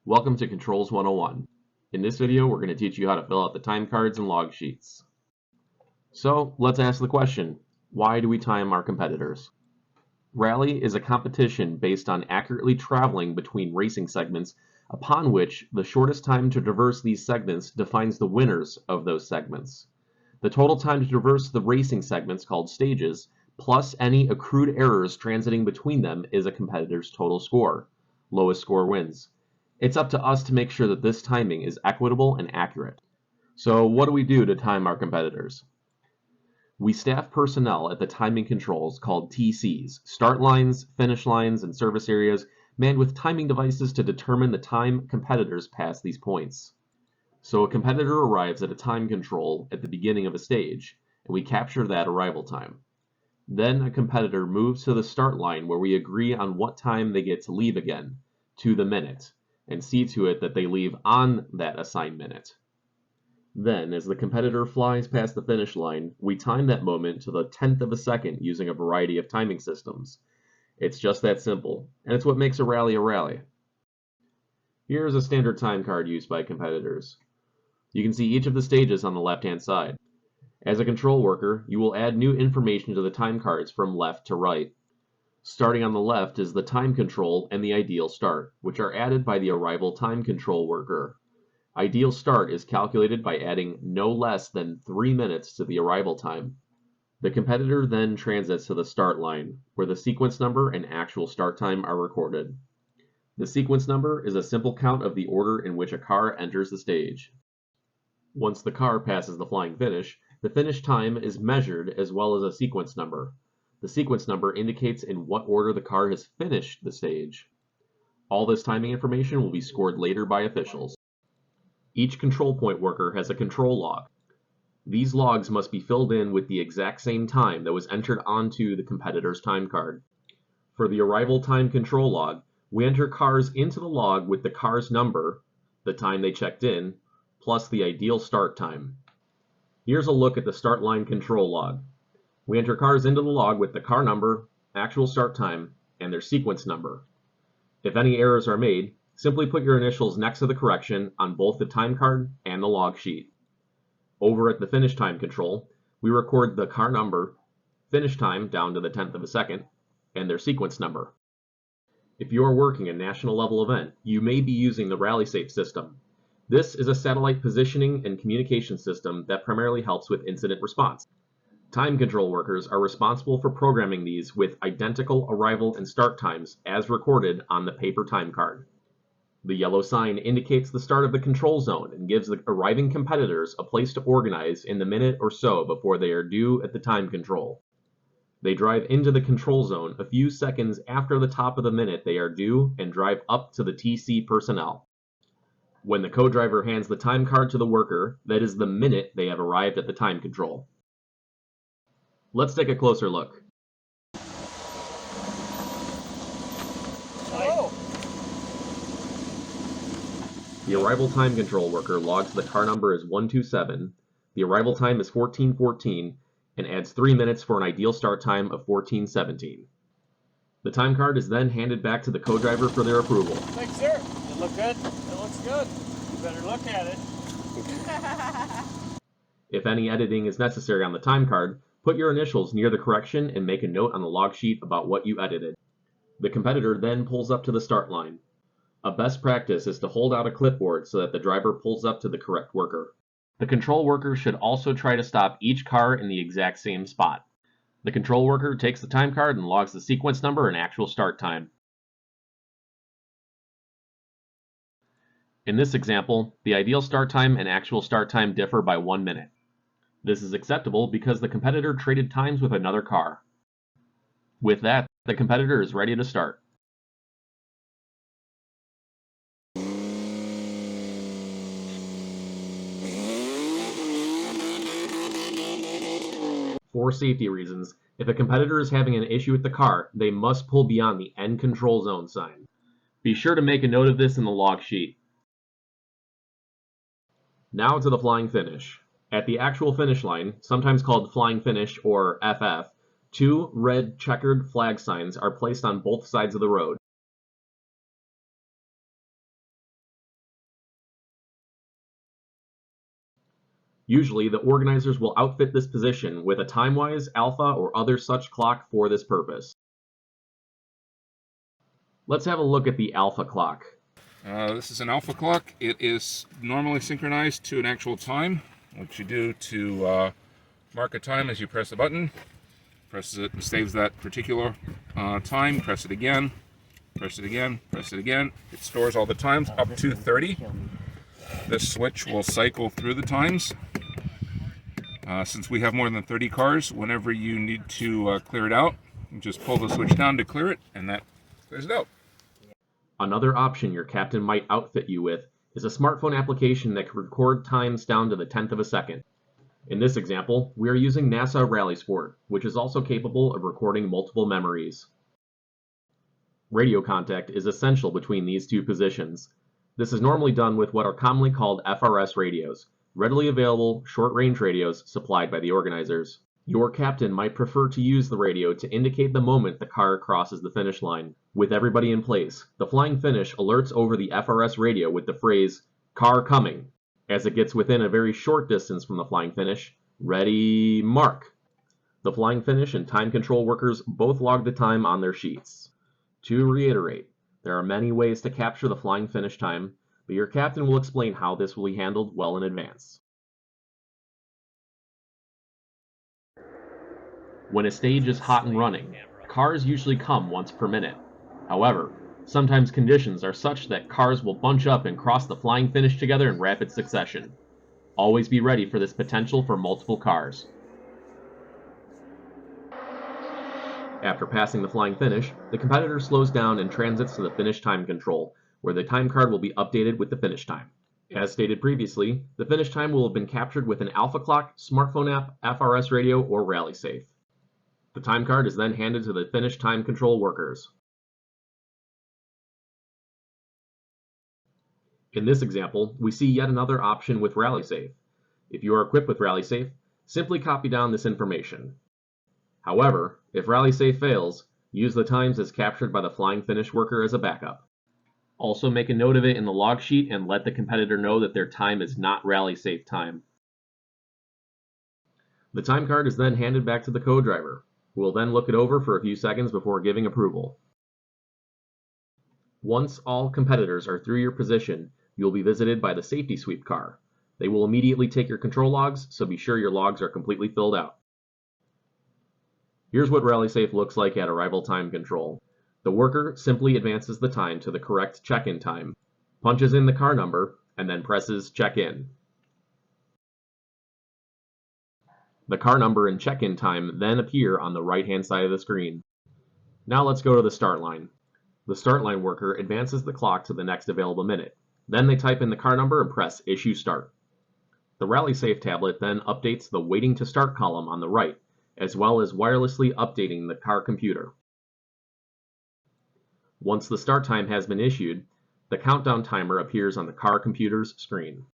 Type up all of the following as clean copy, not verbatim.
Welcome to Controls 101. In this video, we're going to teach you how to fill out the time cards and log sheets. So let's ask the question, why do we time our competitors? Rally is a competition based on accurately traveling between racing segments, upon which the shortest time to traverse these segments defines the winners of those segments. The total time to traverse the racing segments, called stages, plus any accrued errors transiting between them is a competitor's total score. Lowest score wins. It's up to us to make sure that this timing is equitable and accurate. So what do we do to time our competitors? We staff personnel at the timing controls called TCs, start lines, finish lines, and service areas, manned with timing devices to determine the time competitors pass these points. So a competitor arrives at a time control at the beginning of a stage, and we capture that arrival time. Then a competitor moves to the start line where we agree on what time they get to leave again, to the minute, and see to it that they leave on that assigned minute. Then, as the competitor flies past the finish line, we time that moment to the 10th of a second using a variety of timing systems. It's just that simple, and it's what makes a rally a rally. Here's a standard time card used by competitors. You can see each of the stages on the left-hand side. As a control worker, you will add new information to the time cards from left to right. Starting on the left is the time control and the ideal start, which are added by the arrival time control worker. Ideal start is calculated by adding no less than 3 minutes to the arrival time. The competitor then transits to the start line, where the sequence number and actual start time are recorded. The sequence number is a simple count of the order in which a car enters the stage. Once the car passes the flying finish, the finish time is measured as well as a sequence number. The sequence number indicates in what order the car has finished the stage. All this timing information will be scored later by officials. Each control point worker has a control log. These logs must be filled in with the exact same time that was entered onto the competitor's time card. For the arrival time control log, we enter cars into the log with the car's number, the time they checked in, plus the ideal start time. Here's a look at the start line control log. We enter cars into the log with the car number, actual start time, and their sequence number. If any errors are made, simply put your initials next to the correction on both the time card and the log sheet. Over at the finish time control, we record the car number, finish time down to the 10th of a second, and their sequence number. If you are working a national level event, you may be using the RALLYSAFE system. This is a satellite positioning and communication system that primarily helps with incident response. Time control workers are responsible for programming these with identical arrival and start times as recorded on the paper time card. The yellow sign indicates the start of the control zone and gives the arriving competitors a place to organize in the minute or so before they are due at the time control. They drive into the control zone a few seconds after the top of the minute they are due and drive up to the TC personnel. When the co-driver hands the time card to the worker, that is the minute they have arrived at the time control. Let's take a closer look. Oh. The arrival time control worker logs the car number as 127, the arrival time is 1414, and adds 3 minutes for an ideal start time of 1417. The time card is then handed back to the co-driver for their approval. Thanks, sir. It look good? It looks good. You better look at it. If any editing is necessary on the time card, put your initials near the correction and make a note on the log sheet about what you edited. The competitor then pulls up to the start line. A best practice is to hold out a clipboard so that the driver pulls up to the correct worker. The control worker should also try to stop each car in the exact same spot. The control worker takes the time card and logs the sequence number and actual start time. In this example, the ideal start time and actual start time differ by 1 minute. This is acceptable because the competitor traded times with another car. With that, the competitor is ready to start. For safety reasons, if a competitor is having an issue with the car, they must pull beyond the end control zone sign. Be sure to make a note of this in the log sheet. Now to the flying finish. At the actual finish line, sometimes called flying finish or FF, 2 red checkered flag signs are placed on both sides of the road. Usually, the organizers will outfit this position with a TimeWise, Alpha, or other such clock for this purpose. Let's have a look at the Alpha clock. This is an Alpha clock. It is normally synchronized to an actual time. What you do to mark a time is you press the button, presses it and saves that particular time, press it again, press it again, press it again. It stores all the times up to 30. This switch will cycle through the times. Since we have more than 30 cars, whenever you need to clear it out, you just pull the switch down to clear it, and that clears it out. Another option your captain might outfit you with is a smartphone application that can record times down to the 10th of a second. In this example, we are using NASA Rally Sport, which is also capable of recording multiple memories. Radio contact is essential between these two positions. This is normally done with what are commonly called FRS radios, readily available short-range radios supplied by the organizers. Your captain might prefer to use the radio to indicate the moment the car crosses the finish line. With everybody in place, the flying finish alerts over the FRS radio with the phrase, "Car coming." As it gets within a very short distance from the flying finish, ready, mark. The flying finish and time control workers both log the time on their sheets. To reiterate, there are many ways to capture the flying finish time, but your captain will explain how this will be handled well in advance. When a stage is hot and running, cars usually come once per minute. However, sometimes conditions are such that cars will bunch up and cross the flying finish together in rapid succession. Always be ready for this potential for multiple cars. After passing the flying finish, the competitor slows down and transits to the finish time control, where the time card will be updated with the finish time. As stated previously, the finish time will have been captured with an Alpha clock, smartphone app, FRS radio, or RALLYSAFE. The time card is then handed to the finish time control workers. In this example, we see yet another option with RALLYSAFE. If you are equipped with RALLYSAFE, simply copy down this information. However, if RALLYSAFE fails, use the times as captured by the flying finish worker as a backup. Also make a note of it in the log sheet and let the competitor know that their time is not RALLYSAFE time. The time card is then handed back to the co-driver, who will then look it over for a few seconds before giving approval. Once all competitors are through your position, you will be visited by the safety sweep car. They will immediately take your control logs, so be sure your logs are completely filled out. Here's what RALLYSAFE looks like at arrival time control. The worker simply advances the time to the correct check-in time, punches in the car number, and then presses check-in. The car number and check-in time then appear on the right-hand side of the screen. Now let's go to the start line. The start line worker advances the clock to the next available minute. Then they type in the car number and press Issue Start. The RALLYSAFE tablet then updates the Waiting to Start column on the right, as well as wirelessly updating the car computer. Once the start time has been issued, the countdown timer appears on the car computer's screen.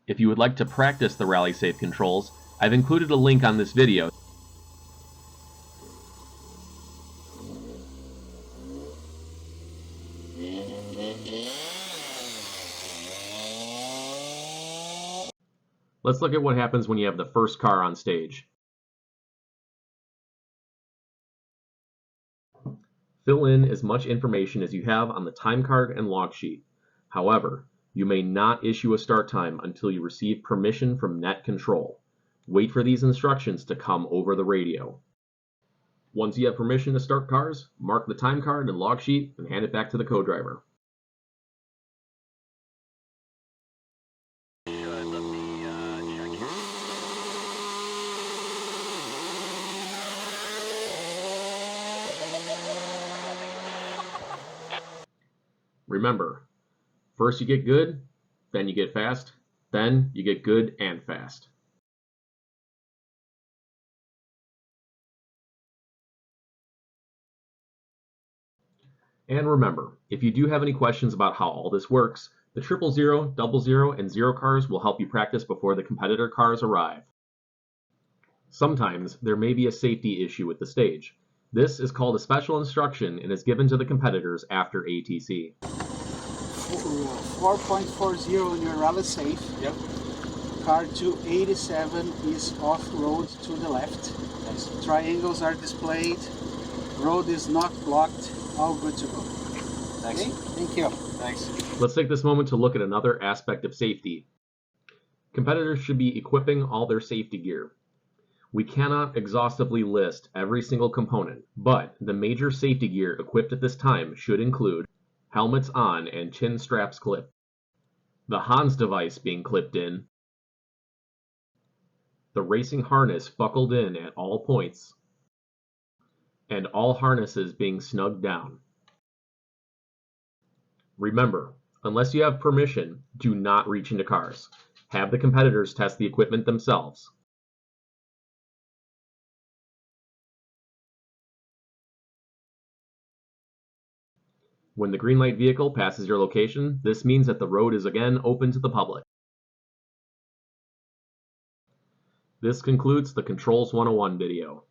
If you would like to practice the RALLYSAFE controls, I've included a link on this video. Let's look at what happens when you have the first car on stage. Fill in as much information as you have on the time card and log sheet. However, you may not issue a start time until you receive permission from net control. Wait for these instructions to come over the radio. Once you have permission to start cars, mark the time card and log sheet and hand it back to the co-driver. Remember, first you get good, then you get fast, then you get good and fast. And remember, if you do have any questions about how all this works, the 000, 00, and 0 cars will help you practice before the competitor cars arrive. Sometimes there may be a safety issue with the stage. This is called a special instruction and is given to the competitors after ATC. 4.40 in your RALLYSAFE. Yep. car 287 is off-road to the left. Thanks. Triangles are displayed. Road is not blocked. All good to go. Thanks. Okay? Thank you. Thanks. Let's take this moment to look at another aspect of safety. Competitors should be equipping all their safety gear. We cannot exhaustively list every single component, but the major safety gear equipped at this time should include helmets on and chin straps clipped, the Hans device being clipped in, the racing harness buckled in at all points, and all harnesses being snugged down. Remember, unless you have permission, do not reach into cars. Have the competitors test the equipment themselves. When the green light vehicle passes your location, this means that the road is again open to the public. This concludes the Controls 101 video.